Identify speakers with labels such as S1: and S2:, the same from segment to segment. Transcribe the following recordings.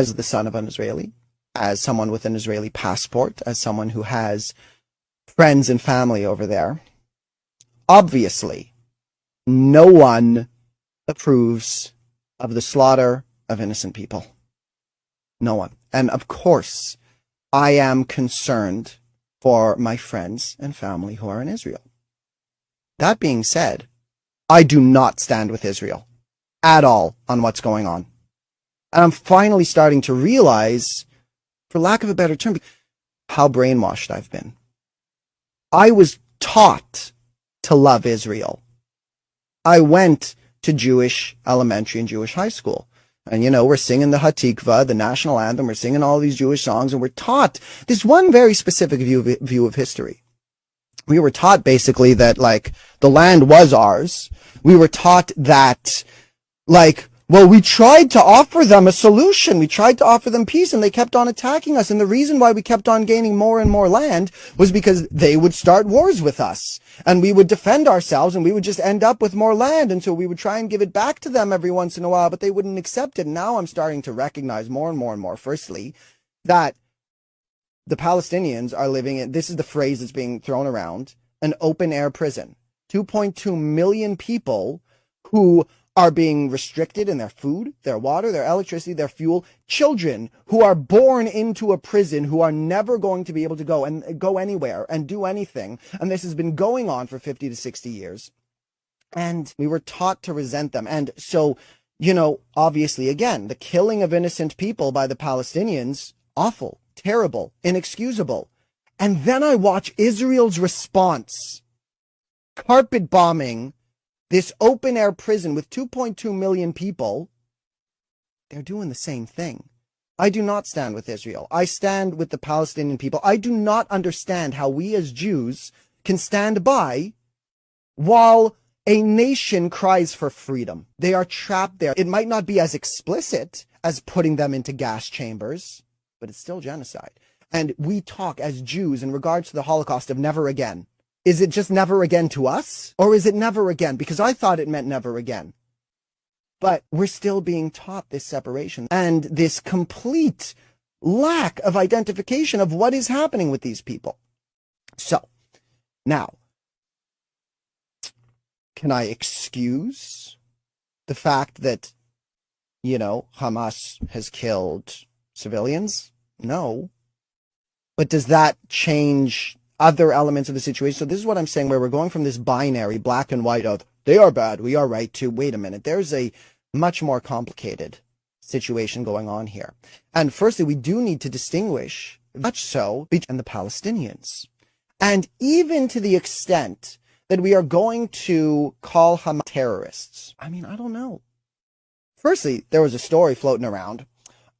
S1: as the son of an Israeli, as someone with an Israeli passport, as someone who has friends and family over there, obviously, no one approves of the slaughter of innocent people. No one. And of course, I am concerned for my friends and family who are in Israel. That being said, I do not stand with Israel at all on what's going on. And I'm finally starting to realize, for lack of a better term, how brainwashed I've been. I was taught to love Israel. I went to Jewish elementary and Jewish high school. And, we're singing the Hatikva, the national anthem. We're singing all these Jewish songs, and we're taught this one very specific view of history. We were taught basically that, the land was ours. We were taught that, we tried to offer them a solution. We tried to offer them peace, and they kept on attacking us. And the reason why we kept on gaining more and more land was because they would start wars with us. And we would defend ourselves, and we would just end up with more land. And so we would try and give it back to them every once in a while, but they wouldn't accept it. And now I'm starting to recognize more and more and more, firstly, that the Palestinians are living in, this is the phrase that's being thrown around, an open-air prison. 2.2 million people who are being restricted in their food, their water, their electricity, their fuel. Children who are born into a prison who are never going to be able to go anywhere and do anything. And this has been going on for 50 to 60 years. And we were taught to resent them. And so, obviously, again, the killing of innocent people by the Palestinians, awful, terrible, inexcusable. And then I watch Israel's response, carpet bombing this open-air prison with 2.2 million people. They're doing the same thing. I do not stand with Israel. I stand with the Palestinian people. I do not understand how we as Jews can stand by while a nation cries for freedom. They are trapped there. It might not be as explicit as putting them into gas chambers, but it's still genocide. And we talk as Jews in regards to the Holocaust of never again. Is it just never again to us? Or is it never again? Because I thought it meant never again. But we're still being taught this separation and this complete lack of identification of what is happening with these people. So, now, can I excuse the fact that, Hamas has killed civilians? No. But does that change other elements of the situation? So this is what I'm saying, where we're going from this binary black and white of they are bad, we are right, to wait a minute, there's a much more complicated situation going on here. And firstly, we do need to distinguish, much so, between the Palestinians. And even to the extent that we are going to call Hamas terrorists. I don't know. Firstly, there was a story floating around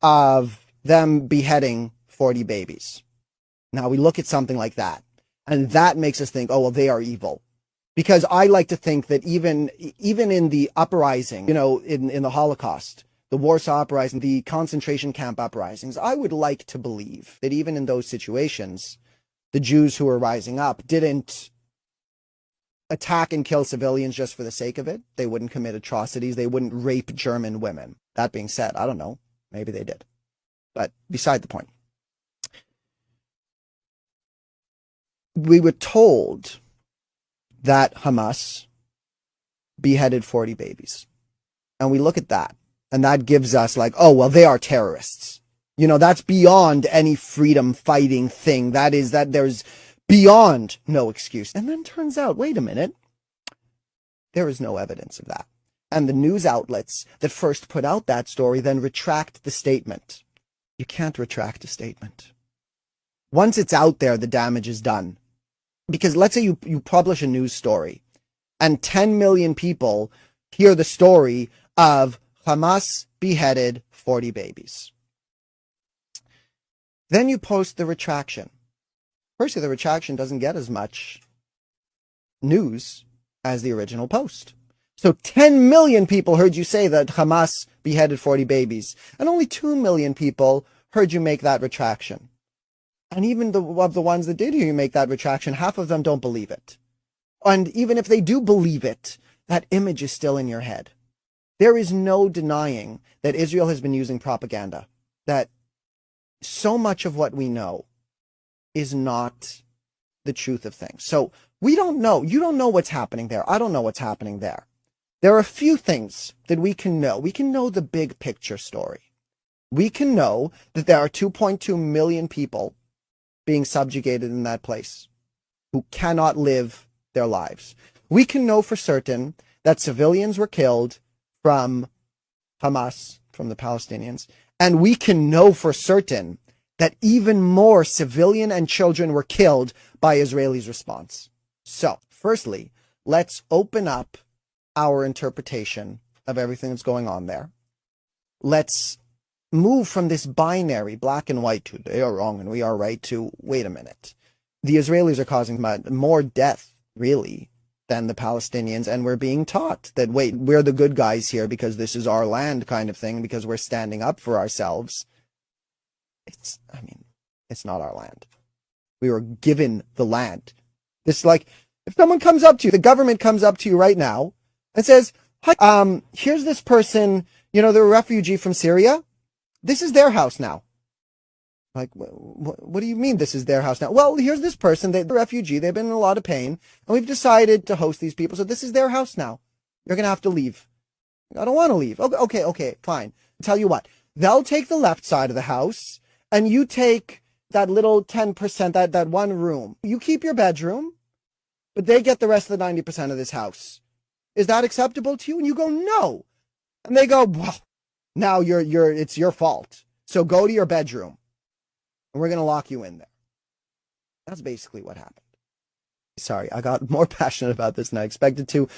S1: of them beheading 40 babies. Now we look at something like that, and that makes us think, oh, well, they are evil. Because I like to think that even in the uprising, in the Holocaust, the Warsaw Uprising, the concentration camp uprisings, I would like to believe that even in those situations, the Jews who were rising up didn't attack and kill civilians just for the sake of it. They wouldn't commit atrocities. They wouldn't rape German women. That being said, I don't know. Maybe they did. But beside the point. We were told that Hamas beheaded 40 babies. And we look at that, and that gives us oh, well, they are terrorists. That's beyond any freedom fighting thing. There's beyond no excuse. And then turns out, wait a minute, there is no evidence of that. And the news outlets that first put out that story then retract the statement. You can't retract a statement. Once it's out there, the damage is done. Because let's say you publish a news story and 10 million people hear the story of Hamas beheaded 40 babies. Then you post the retraction. Firstly, the retraction doesn't get as much news as the original post. So 10 million people heard you say that Hamas beheaded 40 babies, and only 2 million people heard you make that retraction. And even of the ones that did hear you make that retraction, half of them don't believe it. And even if they do believe it, that image is still in your head. There is no denying that Israel has been using propaganda. that so much of what we know is not the truth of things. So we don't know. You don't know what's happening there. I don't know what's happening there. There are a few things that we can know. We can know the big picture story. We can know that there are 2.2 million people being subjugated in that place who cannot live their lives. We can know for certain that civilians were killed from Hamas, from the Palestinians, and we can know for certain that even more civilian and children were killed by Israelis' response. So, firstly, let's open up our interpretation of everything that's going on there. Let's move from this binary, black and white, to they are wrong and we are right, to wait a minute. The Israelis are causing more death, really, than the Palestinians, and we're being taught that, wait, we're the good guys here because this is our land kind of thing, because we're standing up for ourselves. It's not our land. We were given the land. It's like, if someone comes up to you, the government comes up to you right now and says, hi, here's this person, they're a refugee from Syria. This is their house now. Like, what do you mean this is their house now? Well, here's this person, they're a refugee, they've been in a lot of pain, and we've decided to host these people, so this is their house now. You're going to have to leave. I don't want to leave. Okay, fine. Tell you what, they'll take the left side of the house, and you take that little 10%, that one room. You keep your bedroom, but they get the rest of the 90% of this house. Is that acceptable to you? And you go, no. And they go, well, now it's your fault. So go to your bedroom, and we're going to lock you in there. That's basically what happened. Sorry, I got more passionate about this than I expected to.